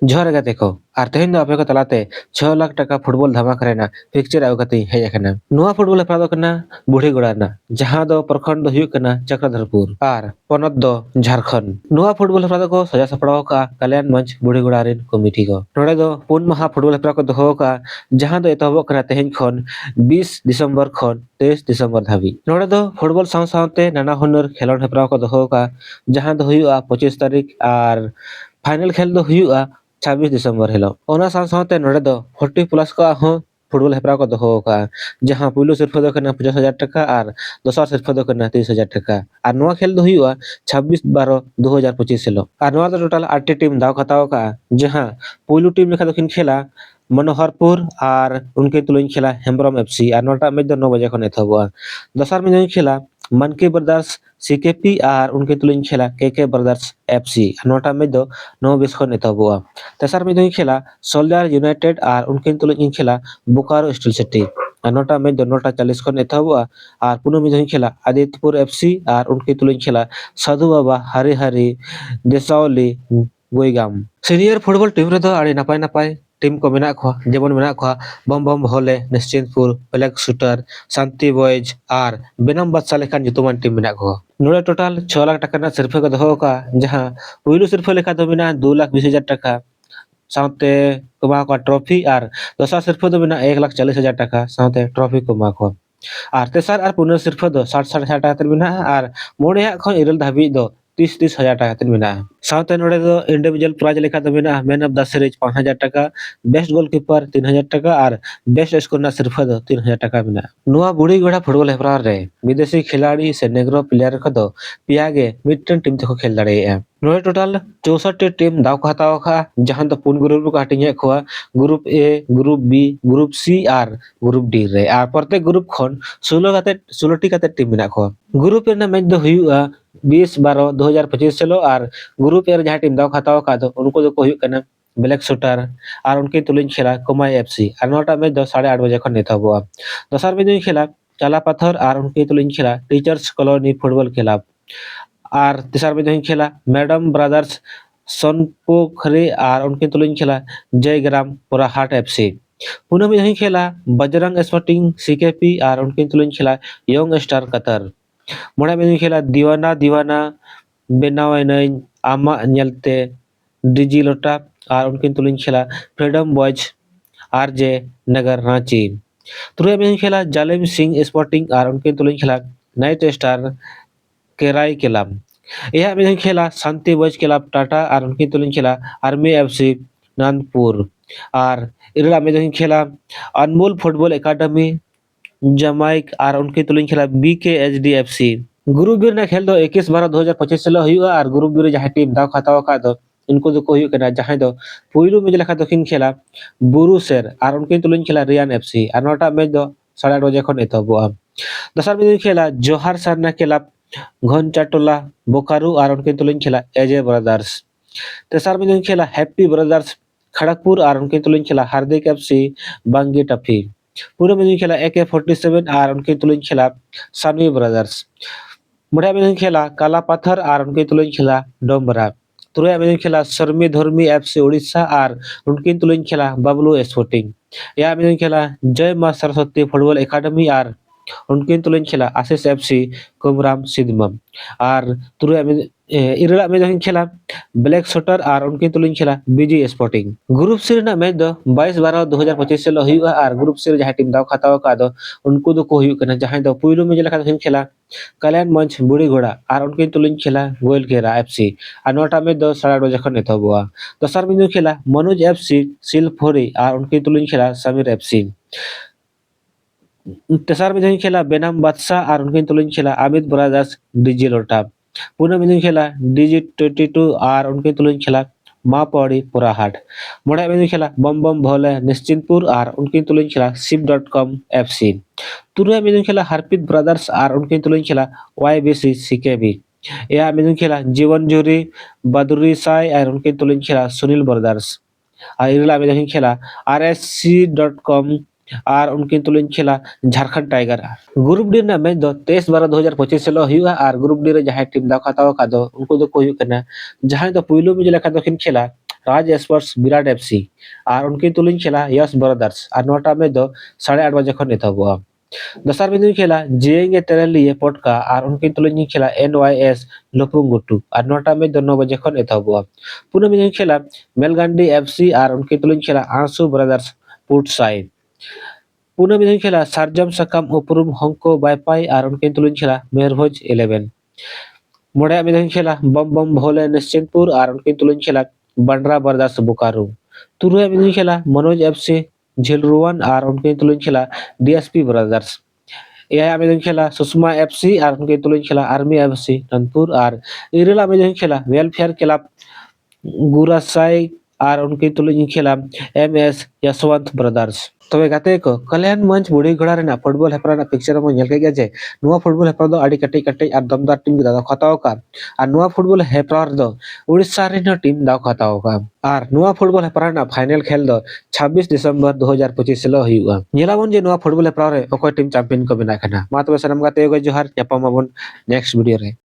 जोहार गाते को और तेहन दो आपे को तलाते 6 लाख टाका फुटबॉल धमाका रेना पिक्चर आउ कते हेज अकना नुआ फुटबॉल हेपरा दो कना बुढ़ी गोड़ा ना जहां दो प्रखंड दो हुयुग कना चक्रधरपुर और पोनत दो झारखंड नुआ फुटबॉल हेपरा दो को सजा सपड़ाव का कल्याण मंच बुढ़ी गोड़ा रेन कमिटी को नोडे दो पुन महा फुटबॉल हेपरा को दोहो का जहां दो एतहबो कना तेहन खन 20 दिसंबर खन 23 दिसंबर धाबी नोडे दो फुटबॉल साव सावते नाना हुनर खेलोन हेपरा को दोहो का जहां दो हुयुआ 25 तारीख और फाइनल खेल दो हुयुआ 26 दिसंबर हिलो ओना साव सावते नोडे दो 40 प्लस को हो फुटबॉल हेपरा को दोहो का जहां पुलो सिरफा दो कना 50,000 टाका और दोसर सिरफा दो कना 30,000 टाका और नोआ खेल दो हुयुआ 26/12/2025 हिलो और नोआ दो टोटल 8 टीम दाव खताव का जहां पुलो टीम लेखा दो खेला मनोहरपुर और उनके तुलुन खेला हेम्ब्रम एफसी और नोटा मैच दो 9 बजे खन एथबोआ दोसर में खेला मनके ब्रदर्स सीकेपी और उनके तुलुन खेला केके ब्रदर्स एफसी नोटा में दो 9 खन एथबोआ तेसर में खेला सोल्जर यूनाइटेड और उनके तुलुन खेला बोकारो स्टील सिटी नोटा में दो 9:40 खन एथबोआ और पुनो में खेला आदित्यपुर एफसी और उनके तुलुन खेला साधु बाबा हरि हरि देसावली गोईगाम सीनियर फुटबॉल टीम रे दो आड़ी नापाय नापाय टीम को मेना खो जेमन मेना खो बम बम भोले निश्चिंतपुर ब्लैक शूटर शांति बॉयज और बेनम बादशाह लेखान जुतुमान टीम मेना खो नोड़े टोटल 6 लाख टाका ना सिरफे को दोहो का जहां पुइलु सिरफे लेखा दो मेना 2,20,000 टाका साउते कुमा को ट्रॉफी और दोसर सिरफे दो मेना 1,40,000 टाका साउते ट्रॉफी कुमा को और तेसर और पुनः सिरफे दो 60,000 टाका तेन मेना और मोड़े खो इरल धाबी दो 30,000 टाका तेन मेना साउते नोड़े दो इंडिविजुअल प्राइज लेखा दो मेना मैन ऑफ द सीरीज 5,000 टाका बेस्ट गोलकीपर 3,000 टाका और बेस्ट स्कोर ना सिर्फ दो 3,000 टाका मेना नुआ बुढ़ी गोड़ा फुटबॉल हेपरा रे विदेशी खिलाड़ी से नेग्रो प्लेयर को दो पियागे मिडटन टीम तक खेल दाड़े नोड़े टोटल 64 टीम दाव को हताव का जहां दो पुन ग्रुप को हटिंगे खोआ group A group B group C और ग्रुप डी रे और प्रत्येक ग्रुप खन 16 टी काते टीम मेना खो ग्रुप ए ना मैच दो हुयुआ 20/12/2025 चलो और ग्रुप ए जहां टीम दाव खताव का दो उनको दो को हुयुक कना ब्लैक शूटर और उनके तुलिन खेला कुमाई एफसी और नोटा मैच दो 8:30 बजे खन नेथबोआ दोसर में खेला चाला पत्थर और उनके तुलिन खेला टीचर्स कॉलोनी फुटबॉल क्लब और तेसर में खेला मैडम ब्रदर्स सोनपोखरी और उनके तुलिन खेला जयग्राम पोराहाट एफसी पुनः में खेला बजरंग स्पोर्टिंग सीकेपी और उनके तुलिन खेला यंग स्टार कतर मोड़ा में खेला दीवाना दीवाना बेनावाई आमा नेलते डिजी लोटा और उनके तुलिन खेला फ्रीडम बॉयज आरजे नगर रांची तुरे में खेला जालिम सिंह स्पोर्टिंग और उनके तुलिन खेला नाइट स्टार केराई क्लब यह में खेला शांति बॉयज क्लब टाटा और उनके तुलिन खेला आर्मी एफसी नानपुर और इरला में खेला अनमोल फुटबॉल एकेडमी जमाइक और उनके तुलिन खेला BKHDFC ग्रुप बी खेल दो 21/12/2025 से हुआ और ग्रुप बी जहां टीम दाव खताव का दो इनको दो को हुयुक कना जहां दो पुइलु में लेखा दखिन खेला बुरुसेर और उनके तुलिन खेला रियान एफसी और नोटा मैच दो 8:30 बजे खन एतबोआ दोसर में खेला जोहार सरना क्लब घनचाटोला बोकारो और उनके तुलिन खेला एजे ब्रदर्स तेसर में खेला हैप्पी ब्रदर्स खड़गपुर और उनके तुलिन खेला हार्दिक एफसी बांगी टफी पूरे में खेला AK47 और उनके तुलिन खेला सानवी ब्रदर्स मुड़िया में खेला काला पत्थर और उनके तुलिन खेला डोमरा तुरैया में खेला शर्मी धर्मी एफसी उड़ीसा और उनके तुलिन खेला बबलू स्पोर्टिंग या में खेला जय मां सरस्वती फुटबॉल एकेडमी और उनके तुलिन खेला आशीष एफसी कुमराम सिद्धमम और तुरैया में इरला में खेला ब्लैक शूटर और उनके तुलिन खेला बीजी स्पोर्टिंग ग्रुप सी ना मैच दो 22/12/2025 से हुआ और ग्रुप सी जहां टीम दाव खताव का दो उनको दो को हुयुक कना जहां दो पुइलु में लेखा दो खेला कल्याण मंच बुढ़ी घोड़ा और उनके तुलिन खेला गोयल केरा एफसी और नोटा में दो 8:30 बजे खन एथबोआ दोसर में खेला मनोज एफसी सिलफोरी और उनके तुलिन खेला समीर एफसी तेसर में खेला बेनाम बादशाह और उनके तुलिन खेला अमित ब्रदर्स डीजी लोटा पुनः में खेला DG22 और उनके तुलिन खेला माँ पौड़ी पुराहाट मोड़ा में खेला बम बम भोले निश्चिंतपुर और उनके तुलिन खेला शिप.com FC तुरैया में खेला हरप्रीत ब्रदर्स और उनके तुलिन खेला YBC CKB यह में खेला जीवन जोरी बदुरी साई और उनके तुलिन खेला सुनील ब्रदर्स और इरला में खेला RSC.com और उनके तुलिन खेला झारखंड टाइगर ग्रुप डी ना मैच दो 23/12/2025 से हुआ और ग्रुप डी रे जहां टीम दाव खताव का दो उनको दो को हुयुक कना जहां दो पुइलु में लेखा दखिन खेला राज स्पोर्ट्स विराट एफसी और उनकी तुलुन खेला यश ब्रदर्स और नौटा में दो 8:30 बजे खन एतहबा दसार में खेला जेएंगे तेरे लिए पटका और उनकी तुलुन खेला एनवाईएस लुपुंगुटू और नौटा में दो 9 बजे खन एतहबा पुनः में खेला मेलगांडी एफसी और उनकी तुलुन खेला आंसू ब्रदर्स पुटसाई पुनः में खेला सारजम सकम उपरुम हंको बाईपाई और उनकी तुलुन खेला मयूरभंज 11 मोड़े में खेला बम बम भोले निश्चिंतपुर और उनकी तुलुन खेला बंडरा बरदास बोकारो तुरुआ में खेला मनोज एफसी झिलरुवन और उनकी तुलुन खेला डीएसपी ब्रदर्स एआई में खेला सुषमा एफसी और उनकी तुलुन खेला आर्मी एफसी नंदपुर और इरेला में खेला वेलफेयर क्लब गुरासाई और उनकी तुलुन खेला एमएस यशवंत ब्रदर्स तबे गाते को कल्याण मंच बुढ़ी घोड़ा रेना फुटबॉल हेपरा ना पिक्चर में नेल के गया जे नुआ फुटबॉल हेपरा दो आडी कटे कटे और दमदार टीम के दादा खताओ का और नुआ फुटबॉल हेपरा दो उड़ीसा रेना टीम दाव खताओ का और नुआ फुटबॉल हेपरा ना फाइनल खेल दो 26 दिसंबर 2025 से हुआ नेलावन जे नुआ फुटबॉल हेपरा रे ओको टीम चैंपियन को बना खना मा तबे सनम गाते को जोहार यापामाबन नेक्स्ट वीडियो रे।